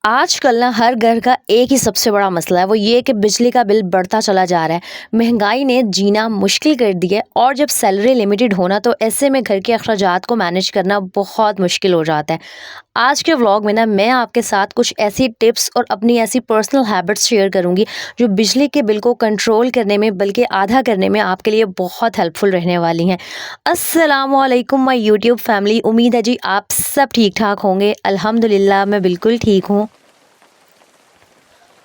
आजकल ना हर घर का एक ही सबसे बड़ा मसला है, वो ये है कि बिजली का बिल बढ़ता चला जा रहा है। महंगाई ने जीना मुश्किल कर दिया है और जब सैलरी लिमिटेड होना तो ऐसे में घर के अखराजात को मैनेज करना बहुत मुश्किल हो जाता है। आज के व्लॉग में ना मैं आपके साथ कुछ ऐसी टिप्स और अपनी ऐसी पर्सनल हैबिट्स शेयर करूंगी जो बिजली के बिल को कंट्रोल करने में बल्कि आधा करने में आपके लिए बहुत हेल्पफुल रहने वाली हैं। अस्सलामुअलैकुम माय यूट्यूब फैमिली, उम्मीद है जी आप सब ठीक ठाक होंगे। अल्हम्दुलिल्लाह मैं बिल्कुल ठीक हूँ।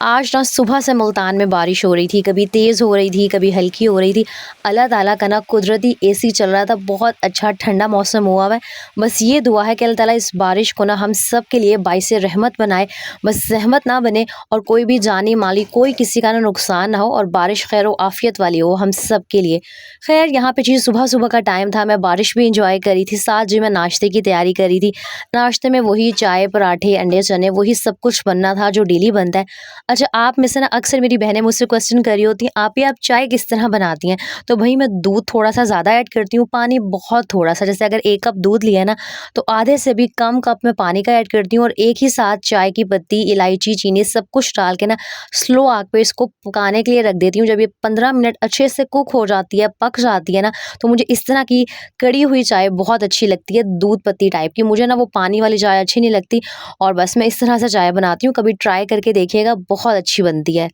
आज ना सुबह से मुल्तान में बारिश हो रही थी, कभी तेज़ हो रही थी, कभी हल्की हो रही थी। अल्लाह ताला का ना कुदरती एसी चल रहा था, बहुत अच्छा ठंडा मौसम हुआ हुआ है। बस ये दुआ है कि अल्लाह ताला इस बारिश को ना हम सब के लिए बाइसे रहमत बनाए, बस ज़हमत ना बने और कोई भी जानी माली कोई किसी का ना नुकसान ना हो और बारिश खैर व आफ़ियत वाली हो हम सब के लिए। खैर यहाँ पे जी सुबह-सुबह का टाइम था, मैं बारिश भी एंजॉय करी थी, साथ जी मैं नाश्ते की तैयारी करी थी। नाश्ते में वही चाय, पराठे, अंडे, चने वही सब कुछ बनना था जो डेली बनता है। अच्छा, आप में से ना अक्सर मेरी बहनें मुझसे क्वेश्चन कर रही होती हैं, आप चाय किस तरह बनाती हैं? तो भई मैं दूध थोड़ा-सा ज़्यादा ऐड करती हूँ, पानी बहुत थोड़ा-सा। जैसे अगर 1 कप दूध लिया ना, तो आधे से भी कम कप मैं पानी का ऐड करती हूँ और एक ही साथ चाय की पत्ती, इलायची, चीनी सब कुछ डाल के ना स्लो आँच पे इसको पकाने के लिए रख देती हूँ। जब ये 15 मिनट अच्छे से कुक हो जाती है, पक जाती है ना, तो मुझे इस तरह की कड़ी हुई चाय बहुत अच्छी लगती है, दूध पत्ती टाइप की। मुझे ना वो पानी वाली चाय अच्छी नहीं लगती और बस मैं इस तरह से चाय बनाती हूँ, कभी ट्राई करके देखिएगा, बहुत अच्छी बनती है।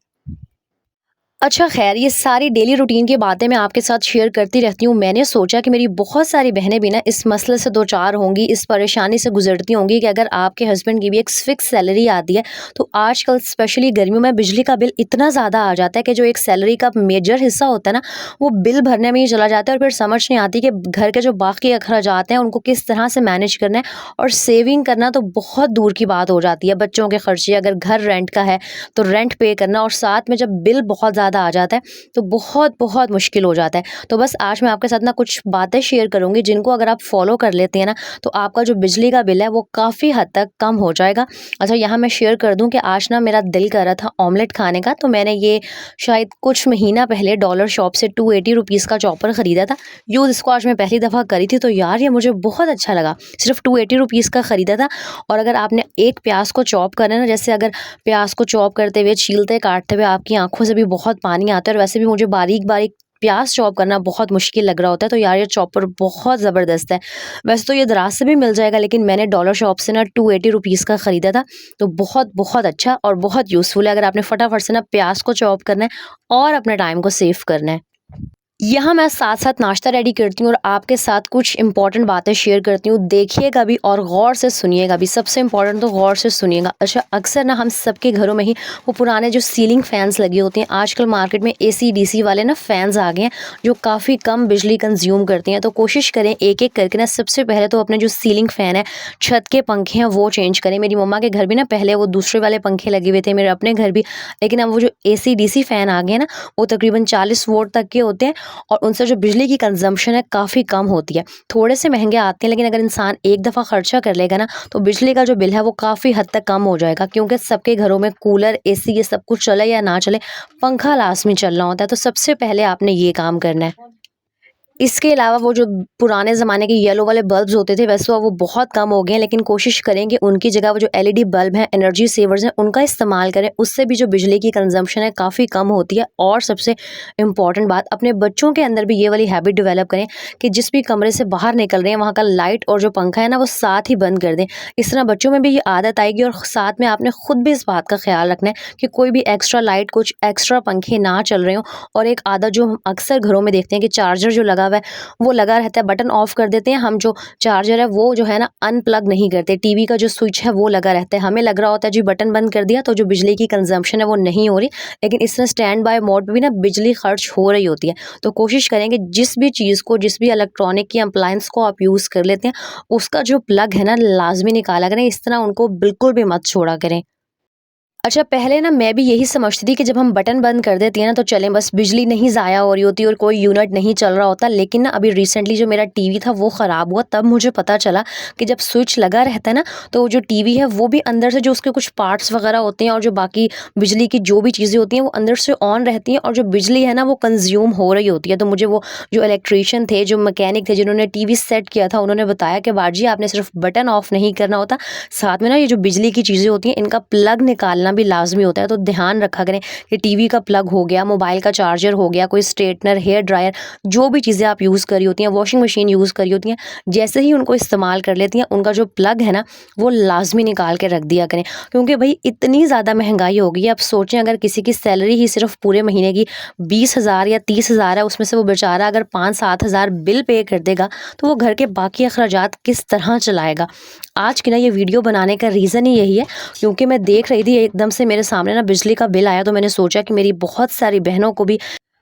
अच्छा ख़ैर, ये सारी डेली रूटीन की बातें मैं आपके साथ शेयर करती रहती हूँ। मैंने सोचा कि मेरी बहुत सारी बहनें भी ना इस मसले से दो-चार होंगी, इस परेशानी से गुज़रती होंगी कि अगर आपके हस्बैंड की भी एक फ़िक्स सैलरी आती है, तो आजकल स्पेशली गर्मियों में बिजली का बिल इतना ज़्यादा आ जाता है कि जो एक सैलरी का मेजर हिस्सा होता है ना, वो बिल भरने में ही चला जाता है और फिर समझ नहीं आती कि घर के जो बाकी अखराजात हैं, उनको किस तरह से मैनेज करना है और सेविंग करना तो बहुत दूर की बात हो जाती है। बच्चों के खर्चे, अगर घर रेंट का है, तो रेंट पे करना और साथ में जब बिल बहुत ज़्यादा आ जाता है तो बहुत मुश्किल हो जाता है। तो बस आज मैं आपके साथ ना कुछ बातें शेयर करूँगी जिनको अगर आप फॉलो कर लेते हैं ना, तो आपका जो बिजली का बिल है वो काफ़ी हद तक कम हो जाएगा। अच्छा, यहाँ मैं शेयर कर दूँ कि आज ना मेरा दिल कर रहा था ऑमलेट खाने का, तो मैंने ये शायद कुछ महीना पहले डॉलर शॉप से ₹280 का चॉपर ख़रीदा था। यूज़ इसको आज मैं पहली दफ़ा करी थी तो यार ये मुझे बहुत अच्छा लगा। सिर्फ़ ₹280 का ख़रीदा था और अगर आपने एक प्याज़ को चॉप करना है ना, जैसे अगर प्याज़ को चॉप करते हुए, छीलते, काटते हुए आपकी आँखों से भी बहुत पानी आता है और वैसे भी मुझे बारीक-बारीक प्याज़ चॉप करना बहुत मुश्किल लग रहा होता है, तो यार ये चॉपर बहुत ज़बरदस्त है। वैसे तो ये दराज़ से भी मिल जाएगा लेकिन मैंने डॉलर शॉप से ना ₹280 का ख़रीदा था, तो बहुत अच्छा और बहुत यूज़फुल है अगर आपने फटाफट से ना प्याज़ को चॉप करना है और अपने टाइम को सेव करना है। यहाँ मैं साथ-साथ नाश्ता रेडी करती हूँ और आपके साथ कुछ इम्पोर्टेंट बातें शेयर करती हूँ। देखिएगा भी और गौर से सुनिएगा भी, सबसे इम्पोर्टेंट तो गौर से सुनिएगा। अच्छा, अक्सर ना हम सबके घरों में ही वो पुराने जो सीलिंग फ़ैन्स लगे होते हैं, आजकल मार्केट में एसी, डीसी वाले ना फ़ैन्स आ गए हैं, जो काफ़ी कम बिजली कंज़्यूम करते हैं। तो कोशिश करें एक-एक करके ना सबसे पहले तो अपने जो सीलिंग फ़ैन है, छत के पंखे हैं वो चेंज करें। मेरी मम्मा के घर भी ना पहले वो दूसरे वाले पंखे लगे हुए थे, मेरे अपने घर भी। लेकिन अब वो जो एसी, डीसी फ़ैन आ गए हैं ना, वो तकरीबन 40 वोल्ट तक के होते हैं और उनसे जो बिजली की कंज़म्पशन है काफ़ी कम होती है। थोड़े से महँगे आते हैं लेकिन अगर इंसान एक दफ़ा खर्चा कर लेगा ना, तो बिजली का जो बिल है वो काफ़ी हद तक कम हो जाएगा क्योंकि सबके घरों में कूलर, एसी ये सब कुछ चले या ना चले, पंखा लाज़मी चलना होता है। तो सबसे पहले आपने ये काम करना है। इसके अलावा वो जो पुराने ज़माने के येलो वाले बल्ब्स होते थे, वैसे तो अब वो बहुत कम हो गए हैं, लेकिन कोशिश करें कि उनकी जगह वो जो एलईडी बल्ब हैं, एनर्जी सेवर्स हैं, उनका इस्तेमाल करें। उससे भी जो बिजली की कंज़म्पशन है काफ़ी कम होती है और सबसे इम्पॉर्टेंट बात, अपने बच्चों के अंदर भी ये वाली हैबिट डेवलप करें कि जिस भी कमरे से बाहर निकल रहे हैं, वहाँ का लाइट और जो पंखा है ना, वो साथ ही बंद कर दें। इस तरह बच्चों में भी ये आदत आएगी और साथ में आपने खुद भी इस बात का ख़्याल रखना है कि कोई भी एक्स्ट्रा लाइट, कुछ एक्स्ट्रा पंखे ना चल रहे हों। और एक आदत जो हम अक्सर घरों में देखते हैं कि चार्जर जो लगा हुआ है वो लगा रहता है, बटन ऑफ कर देते हैं हम, जो चार्जर है वो जो है ना अनप्लग नहीं करते, टीवी का जो स्विच है वो लगा रहता है, हमें लग रहा होता है जी बटन बंद कर दिया तो जो बिजली की कंजम्पशन है वो नहीं हो रही, लेकिन इसमें स्टैंड बाय मोड पे भी ना बिजली खर्च हो रही होती है। तो कोशिश करेंगे जिस भी चीज़ को, जिस भी इलेक्ट्रॉनिक की अप्लायंस को आप यूज़ कर लेते हैं, उसका जो प्लग है ना लाजमी निकाला करें, इस तरह उनको बिल्कुल भी मत छोड़ा करें। अच्छा, पहले ना मैं भी यही समझती थी कि जब हम बटन बंद कर देते हैं ना तो चलें, बस बिजली नहीं ज़ाया हो रही होती और कोई यूनिट नहीं चल रहा होता। लेकिन ना अभी रिसेंटली जो मेरा टीवी था वो ख़राब हुआ, तब मुझे पता चला कि जब स्विच लगा रहता है ना तो वो जो टीवी है वो भी अंदर से जो उसके कुछ पार्ट्स वग़ैरह होते हैं और जो बाकी बिजली की जो भी चीज़ें होती हैं वो अंदर से ऑन रहती हैं और जो बिजली है ना वो कंज़्यूम हो रही होती है। तो मुझे वो जो इलेक्ट्रीशियन थे, जो मैकेनिक थे, जिन्होंने टीवी सेट किया था, उन्होंने बताया कि बाजी आपने सिर्फ़ बटन ऑफ़ नहीं करना होता, साथ में ना ये जो बिजली की चीज़ें होती हैं इनका प्लग निकालना भी लाज़मी होता है। तो ध्यान रखा करें कि टीवी का प्लग हो गया, मोबाइल का चार्जर हो गया, कोई स्ट्रेटनर, हेयर ड्रायर, जो भी चीज़ें आप यूज़ कर रही होती हैं, वॉशिंग मशीन यूज़ कर रही होती हैं, जैसे ही उनको इस्तेमाल कर लेती हैं, उनका जो प्लग है ना वो लाज़मी निकाल के रख दिया करें। क्योंकि भई इतनी ज़्यादा महँगाई हो गई है, आप सोचें अगर किसी की सैलरी ही सिर्फ़ पूरे महीने की 20,000 या 30,000 है, उसमें से वो बेचारा अगर 5-7 हज़ार बिल पे कर देगा, तो वो घर के बाकी अखराजात किस तरह चलाएगा। आज की ना ये वीडियो बनाने का रीज़न ही यही है, क्योंकि मैं देख रही थी एकदम से मेरे सामने ना बिजली का बिल आया, तो मैंने सोचा कि मेरी बहुत सारी बहनों को भी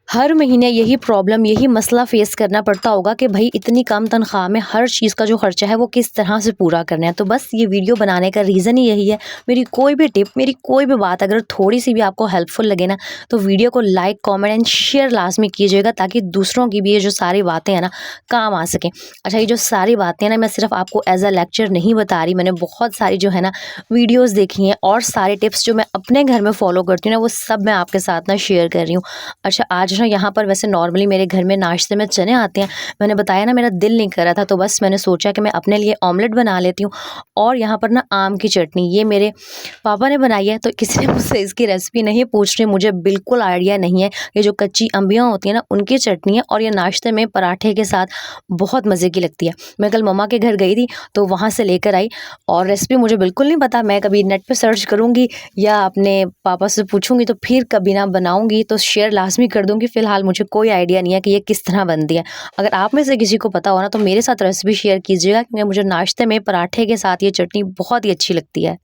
हर महीने यही प्रॉब्लम, यही मसला फेस करना पड़ता होगा कि भाई इतनी कम तनख्वाह में हर चीज़ का जो खर्चा है वो किस तरह से पूरा करना है। तो बस ये वीडियो बनाने का रीज़न ही यही है। मेरी कोई भी टिप, मेरी कोई भी बात अगर थोड़ी सी भी आपको हेल्पफुल लगे ना तो वीडियो को लाइक, कमेंट एंड शेयर लाजमी कीजिएगा, ताकि दूसरों की भी ये जो सारी बातें हैं ना काम आ सकें। अच्छा, ये जो सारी बातें हैं ना मैं सिर्फ आपको एज अ लेक्चर नहीं बता रही, मैंने बहुत सारी जो है ना वीडियोज़ देखी हैं और सारे टिप्स जो मैं अपने घर में फॉलो करती हूँ ना वो सब मैं आपके साथ ना शेयर कर रही हूँ। अच्छा, आज ना यहाँ पर वैसे नॉर्मली मेरे घर में नाश्ते में चने आते हैं। मैंने बताया ना मेरा दिल नहीं कर रहा था, तो बस मैंने सोचा कि मैं अपने लिए ऑमलेट बना लेती हूँ। और यहाँ पर ना आम की चटनी ये मेरे पापा ने बनाई है, तो किसी ने मुझसे इसकी रेसिपी नहीं पूछ रही, मुझे बिल्कुल आइडिया नहीं है। ये जो कच्ची अम्बियाँ होती हैं ना उनकी चटनी है और ये नाश्ते में पराठे के साथ बहुत मज़े की लगती है। मैं कल मम्मा के घर गई थी तो वहाँ से लेकर आई और रेसिपी मुझे बिल्कुल नहीं पता, मैं कभी नेट पे सर्च करूँगी या अपने पापा से पूछूंगी, तो फिर कभी ना बनाऊंगी तो शेयर लाजमी कर दूंगी। फिलहाल मुझे कोई आइडिया नहीं है कि ये किस तरह बनती है। अगर आप में से किसी को पता हो ना तो मेरे साथ रेसिपी शेयर कीजिएगा, क्योंकि मुझे नाश्ते में पराठे के साथ ये चटनी बहुत ही अच्छी लगती है।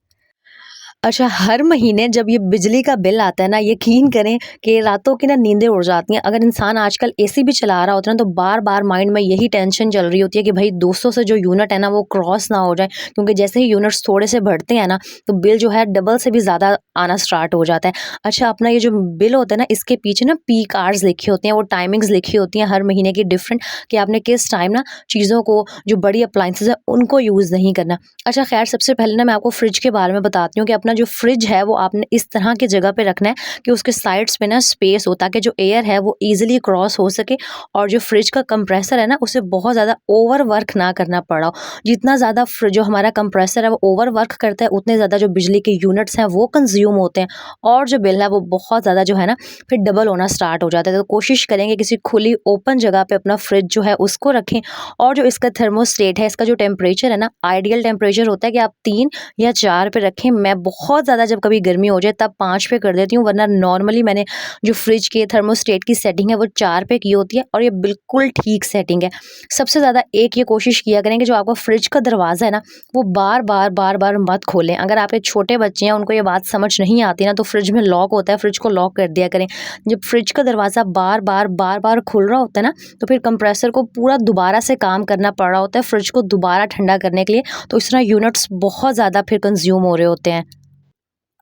अच्छा, हर महीने जब ये बिजली का बिल आता है ना, यकीन करें कि रातों की ना नींदें उड़ जाती हैं। अगर इंसान आजकल एसी भी चला रहा होता है ना, तो बार-बार माइंड में यही टेंशन चल रही होती है कि भाई 200 से जो यूनिट है ना वो क्रॉस ना हो जाए, क्योंकि जैसे ही यूनिट्स थोड़े से बढ़ते हैं ना, तो बिल जो है डबल से भी ज़्यादा आना स्टार्ट हो जाता है। अच्छा, अपना ये जो बिल होता है ना, इसके पीछे ना पीक आवर्स लिखे होते हैं, वो टाइमिंग्स लिखी होती हैं हर महीने की डिफरेंट, कि आपने किस टाइम ना चीज़ों को, जो बड़ी अप्लायंसेस है उनको यूज़ नहीं करना। अच्छा, खैर सबसे पहले ना मैं आपको फ्रिज के बारे में बताती हूँ कि अपना जो फ्रिज है वो आपने इस तरह की जगह पे रखना है कि उसके साइड्स पे ना स्पेस हो, ताकि जो एयर है वो इजीली क्रॉस हो सके और जो फ्रिज का कंप्रेसर है ना उसे बहुत ज़्यादा ओवर वर्क ना करना पड़ा हो। जितना ज़्यादा जो हमारा कंप्रेसर है वो ओवर वर्क करता है, उतने ज़्यादा जो बिजली के यूनिट्स हैं वो कंज्यूम होते हैं और जो बिल है वो बहुत ज़्यादा जो है ना फिर डबल होना स्टार्ट हो जाता है। तो कोशिश करेंगे किसी खुली ओपन जगह पे अपना फ्रिज जो है उसको रखें। और जो इसका थर्मोस्टेट है, इसका जो टेम्परेचर है ना, आइडियल टेम्परेचर होता है कि आप 3 या 4 पे रखें। मैं बहुत ज़्यादा जब कभी गर्मी हो जाए तब 5 पे कर देती हूँ, वरना नॉर्मली मैंने जो फ्रिज के थर्मोस्टेट की सेटिंग है वो 4 पे की होती है और ये बिल्कुल ठीक सेटिंग है। सबसे ज़्यादा एक ये कोशिश किया करें कि जो आपका फ्रिज का दरवाज़ा है ना वो बार-बार मत खोलें। अगर आपके छोटे बच्चे हैं, उनको ये बात समझ नहीं आती ना, तो फ्रिज में लॉक होता है, फ्रिज को लॉक कर दिया करें। जब फ्रिज का दरवाज़ा बार-बार खुल रहा होता है ना, तो फिर कंप्रेसर को पूरा दोबारा से काम करना पड़ रहा होता है फ्रिज को दोबारा ठंडा करने के लिए, तो इस तरह यूनिट्स बहुत ज़्यादा फिर कंज्यूम हो रहे होते हैं।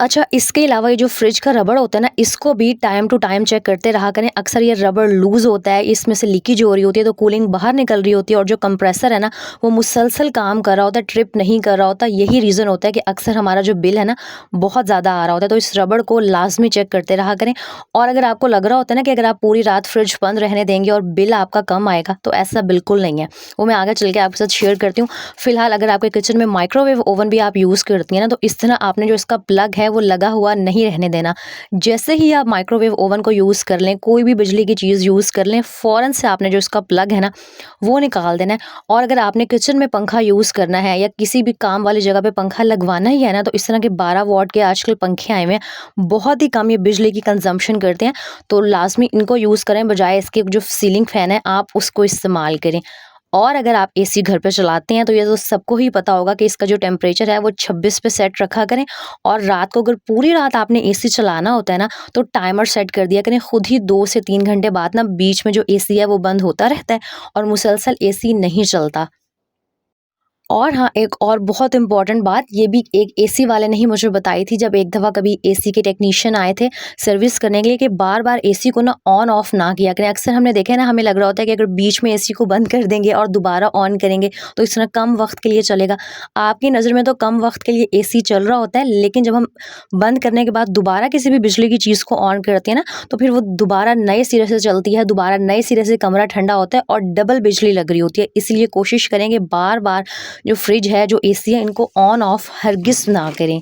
अच्छा, इसके अलावा ये जो फ्रिज का रबड़ होता है ना, इसको भी टाइम टू टाइम चेक करते रहा करें। अक्सर ये रबड़ लूज़ होता है, इसमें से लीकेज हो रही होती है, तो कूलिंग बाहर निकल रही होती है और जो कंप्रेसर है ना वो मुसलसल काम कर रहा होता है, ट्रिप नहीं कर रहा होता। यही रीज़न होता है कि अक्सर हमारा जो बिल है ना बहुत ज़्यादा आ रहा होता है। तो इस रबड़ को लाजमी चेक करते रहा करें। और अगर आपको लग रहा होता है ना कि अगर आप पूरी रात फ्रिज बंद रहने देंगे और बिल आपका कम आएगा, तो ऐसा बिल्कुल नहीं है। वो मैं आगे चल के आपके साथ शेयर करती हूँ। फिलहाल अगर आपके किचन में माइक्रोवेव ओवन भी आप यूज़ करती हैं ना, तो इस तरह आपने जो इसका प्लग है वो लगा हुआ नहीं रहने देना। जैसे ही आप माइक्रोवेव ओवन को यूज़ कर लें, कोई भी बिजली की चीज़ यूज़ कर लें, फ़ौरन से आपने जो इसका प्लग है ना वो निकाल देना है। और अगर आपने किचन में पंखा यूज़ करना है या किसी भी काम वाली जगह पे पंखा लगवाना ही है ना, तो इस तरह के 12 वॉट के आजकल पंखे आए हुए हैं, बहुत ही कम ये बिजली की कंजम्पशन करते हैं, तो लाज़मी इनको यूज़ करें, बजाय इसके जो सीलिंग फ़ैन है आप उसको इस्तेमाल करें। और अगर आप एसी घर पे चलाते हैं तो ये तो सबको ही पता होगा कि इसका जो टेम्परेचर है वो 26 पे सेट रखा करें। और रात को अगर पूरी रात आपने एसी चलाना होता है ना, तो टाइमर सेट कर दिया करें। खुद ही 2 से 3 घंटे बाद ना बीच में जो एसी है वो बंद होता रहता है और मुसलसल एसी नहीं चलता। और हाँ, एक और बहुत इम्पोर्टेंट बात ये भी एक एसी वाले ने ही मुझे बताई थी, जब एक दफ़ा कभी एसी के टेक्नीशियन आए थे सर्विस करने के लिए, कि बार-बार एसी को ना ऑन ऑफ ना किया करें। अक्सर हमने देखा है ना, हमें लग रहा होता है कि अगर बीच में एसी को बंद कर देंगे और दोबारा ऑन करेंगे तो इस तरह कम वक़्त के लिए चलेगा। आपकी नज़र में तो कम वक़्त के लिए एसी चल रहा होता है, लेकिन जब हम बंद करने के बाद दोबारा किसी भी बिजली की चीज़ को ऑन करते हैं ना, तो फिर वो दोबारा नए सिरे से चलती है, दोबारा नए सिरे से कमरा ठंडा होता है और डबल बिजली लग रही होती है। इसलिए कोशिश करें कि बार-बार जो फ्रिज है, जो एसी है, इनको ऑन ऑफ हरगिज़ ना करें।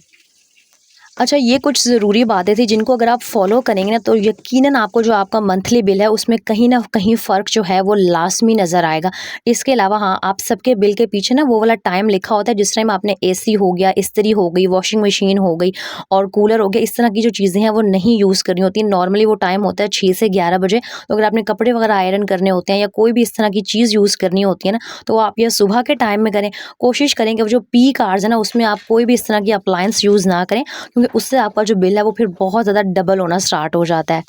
अच्छा, ये कुछ ज़रूरी बातें थी जिनको अगर आप फ़ॉलो करेंगे ना, तो यकीनन आपको जो आपका मंथली बिल है उसमें कहीं न कहीं फ़र्क जो है वो लाज़मी नज़र आएगा। इसके अलावा हाँ, आप सबके बिल के पीछे ना वो वाला टाइम लिखा होता है, जिस टाइम आपने एसी हो गया, इस्त्री हो गई, वॉशिंग मशीन हो गई और कूलर हो गया, इस तरह की जो चीज़ें हैं वो नहीं यूज़ करनी होती। नॉर्मली वो टाइम होता है 6 से 11 बजे। तो अगर आपने कपड़े वगैरह आयरन करने होते हैं या कोई भी इस तरह की चीज़ यूज़ करनी होती है ना, तो आप ये सुबह के टाइम में करें। कोशिश करें कि वो जो पीक आवर्स है ना, उसमें आप कोई भी इस तरह की अप्लायंस यूज़ ना करें, क्योंकि उससे आपका जो बिल है वो फिर बहुत ज़्यादा डबल होना स्टार्ट हो जाता है।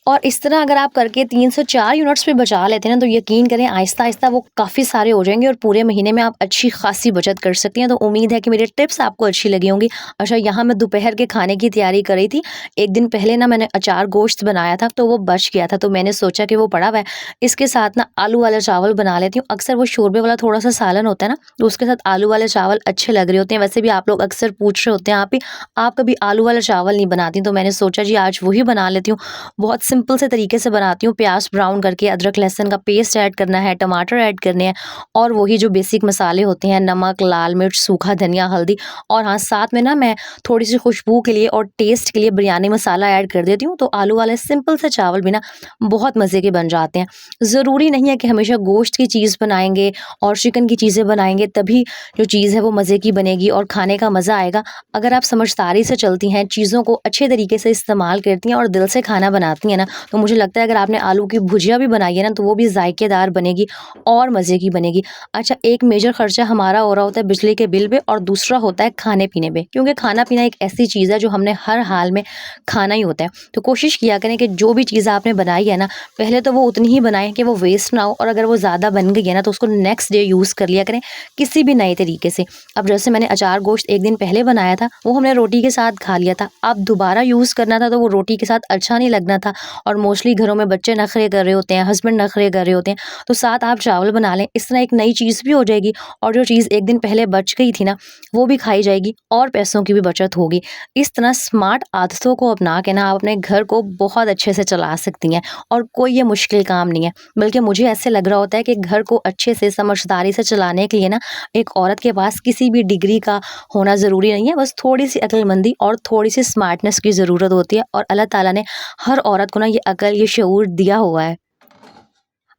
और इस तरह अगर आप करके 3 से 4 यूनिट्स भी बचा लेते हैं ना, तो यकीन करें आहिस्ता-आहिस्ता वो काफ़ी सारे हो जाएँगे और पूरे महीने में आप अच्छी खासी बचत कर सकती हैं। तो उम्मीद है कि मेरी टिप्स आपको अच्छी लगी होंगी। अच्छा, यहाँ मैं दोपहर के खाने की तैयारी कर रही थी। एक दिन पहले ना मैंने अचार गोश्त बनाया था, तो वो बच गया था, तो मैंने सोचा कि वो पड़ा हुआ है, इसके साथ ना आलू वाले चावल बना लेती हूँ। अक्सर वो शोरबे वाला थोड़ा-सा सालन होता है ना, तो उसके साथ आलू वाले चावल अच्छे लग रहे होते हैं। वैसे भी आप लोग अक्सर पूछ रहे होते हैं, आप कभी आलू वाला चावल नहीं बनाती, तो मैंने सोचा जी आज वही बना लेती हूँ। बहुत सिंपल से तरीके से बनाती हूँ। प्याज ब्राउन करके अदरक लहसुन का पेस्ट ऐड करना है, टमाटर ऐड करने हैं और वही जो बेसिक मसाले होते हैं, नमक, लाल मिर्च, सूखा धनिया, हल्दी और हाँ, साथ में ना मैं थोड़ी-सी खुशबू के लिए और टेस्ट के लिए बिरयानी मसाला ऐड कर देती हूँ। तो आलू वाले सिंपल से चावल भी ना बहुत मज़े के बन जाते हैं। ज़रूरी नहीं है कि हमेशा गोश्त की चीज़ बनाएँगे और चिकन की चीज़ें बनाएँगे तभी जो चीज़ है वो मज़े की बनेगी और खाने का मज़ा आएगा। अगर आप समझदारी से चलती हैं, चीज़ों को अच्छे तरीके से इस्तेमाल करती हैं और दिल से खाना बनाती हैं ना, तो मुझे लगता है अगर आपने आलू की भुजिया भी बनाई है ना, तो वो भी ज़ायकेदार बनेगी और मज़े की बनेगी। अच्छा, एक मेजर खर्चा हमारा हो रहा होता है बिजली के बिल पे और दूसरा होता है खाने-पीने पे, क्योंकि खाना-पीना एक ऐसी चीज़ है जो हमने हर हाल में खाना ही होता है। तो कोशिश किया करें कि जो भी चीज़ आपने बनाई है ना, पहले तो वो उतनी ही बनाएँ कि वो वेस्ट ना हो और अगर वो ज़्यादा बन गई है ना, तो उसको नेक्स्ट डे यूज़ कर लिया करें किसी भी नए तरीके से। अब जैसे मैंने अचार गोश्त एक दिन पहले बनाया था, वो हमने रोटी के साथ खा लिया था। अब दोबारा यूज़ करना था तो वो रोटी के साथ अच्छा नहीं लगना था और मोस्टली घरों में बच्चे नखरे कर रहे होते हैं, हस्बैंड नखरे कर रहे होते हैं, तो साथ आप चावल बना लें। इस तरह एक नई चीज़ भी हो जाएगी और जो चीज़ एक दिन पहले बच गई थी ना, वो भी खाई जाएगी और पैसों की भी बचत होगी। इस तरह स्मार्ट आदतों को अपना के ना आप अपने घर को बहुत अच्छे से चला सकती हैं और कोई ये मुश्किल काम नहीं है। बल्कि मुझे ऐसे लग रहा होता है कि घर को अच्छे से समझदारी से चलाने के लिए ना, एक औरत के पास किसी भी डिग्री का होना ज़रूरी नहीं है, बस थोड़ी-सी अक्लमंदी और थोड़ी-सी स्मार्टनेस की ज़रूरत होती है और अल्लाह ताला ने हर औरत को ना ये अकल, ये शऊर दिया हुआ है।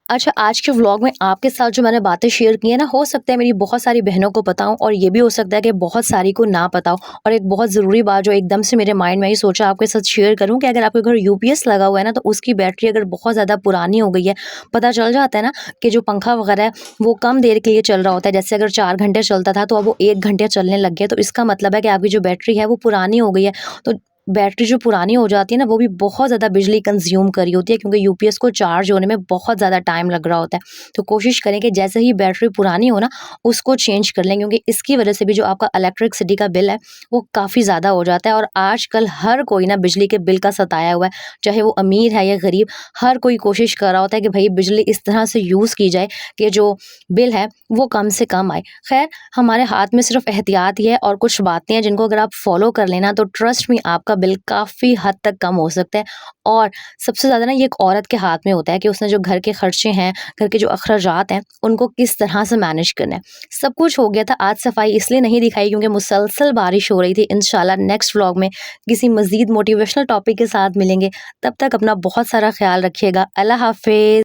अच्छा, आज के व्लॉग में आपके साथ जो मैंने बातें शेयर की हैं ना, हो सकता है मेरी बहुत सारी बहनों को पता हो और ये भी हो सकता है कि बहुत सारी को ना पता हो। और एक बहुत ज़रूरी बात जो एकदम से मेरे माइंड में आई, सोचा आपके साथ शेयर करूँ कि अगर आपके घर यूपीएस लगा हुआ है ना, तो उसकी बैटरी अगर बहुत ज़्यादा पुरानी हो गई है, पता चल जाता है ना कि जो पंखा वगैरह है, वो कम देर के लिए चल रहा होता है। जैसे अगर 4 घंटे चलता था, तो अब वो 1 घंटे चलने लग गया, तो इसका मतलब है कि आपकी जो बैटरी है, वो पुरानी हो गई है। तो बैटरी जो पुरानी हो जाती है ना, वो भी बहुत ज़्यादा बिजली कंज़्यूम कर रही होती है, क्योंकि यूपीएस को चार्ज होने में बहुत ज़्यादा टाइम लग रहा होता है। तो कोशिश करें कि जैसे ही बैटरी पुरानी हो ना, उसको चेंज कर लें, क्योंकि इसकी वजह से भी जो आपका इलेक्ट्रिसिटी का बिल है, वो काफ़ी ज़्यादा हो जाता है। और आजकल हर कोई ना बिजली के बिल का सताया हुआ है, चाहे वो अमीर है या गरीब, हर कोई कोशिश कर रहा होता है कि भई बिजली इस तरह से यूज़ की जाए कि जो बिल है, वो कम से कम आए। ख़ैर, हमारे हाथ में सिर्फ एहतियात ही है और कुछ बातें हैं जिनको अगर आप फ़ॉलो कर लेना, तो ट्रस्ट मी आपका बिल काफ़ी हद तक कम हो सकता है। और सबसे ज़्यादा ना ये एक औरत के हाथ में होता है कि उसने जो घर के खर्चे हैं, घर के जो अखराजात हैं, उनको किस तरह से मैनेज करना है। सब कुछ हो गया था, आज सफाई इसलिए नहीं दिखाई क्योंकि मुसलसल बारिश हो रही थी। इंशाल्लाह नेक्स्ट व्लॉग में किसी मज़ीद मोटिवेशनल टॉपिक के साथ मिलेंगे। तब तक अपना बहुत सारा ख़्याल रखिएगा। अल्लाह हाफ़िज़।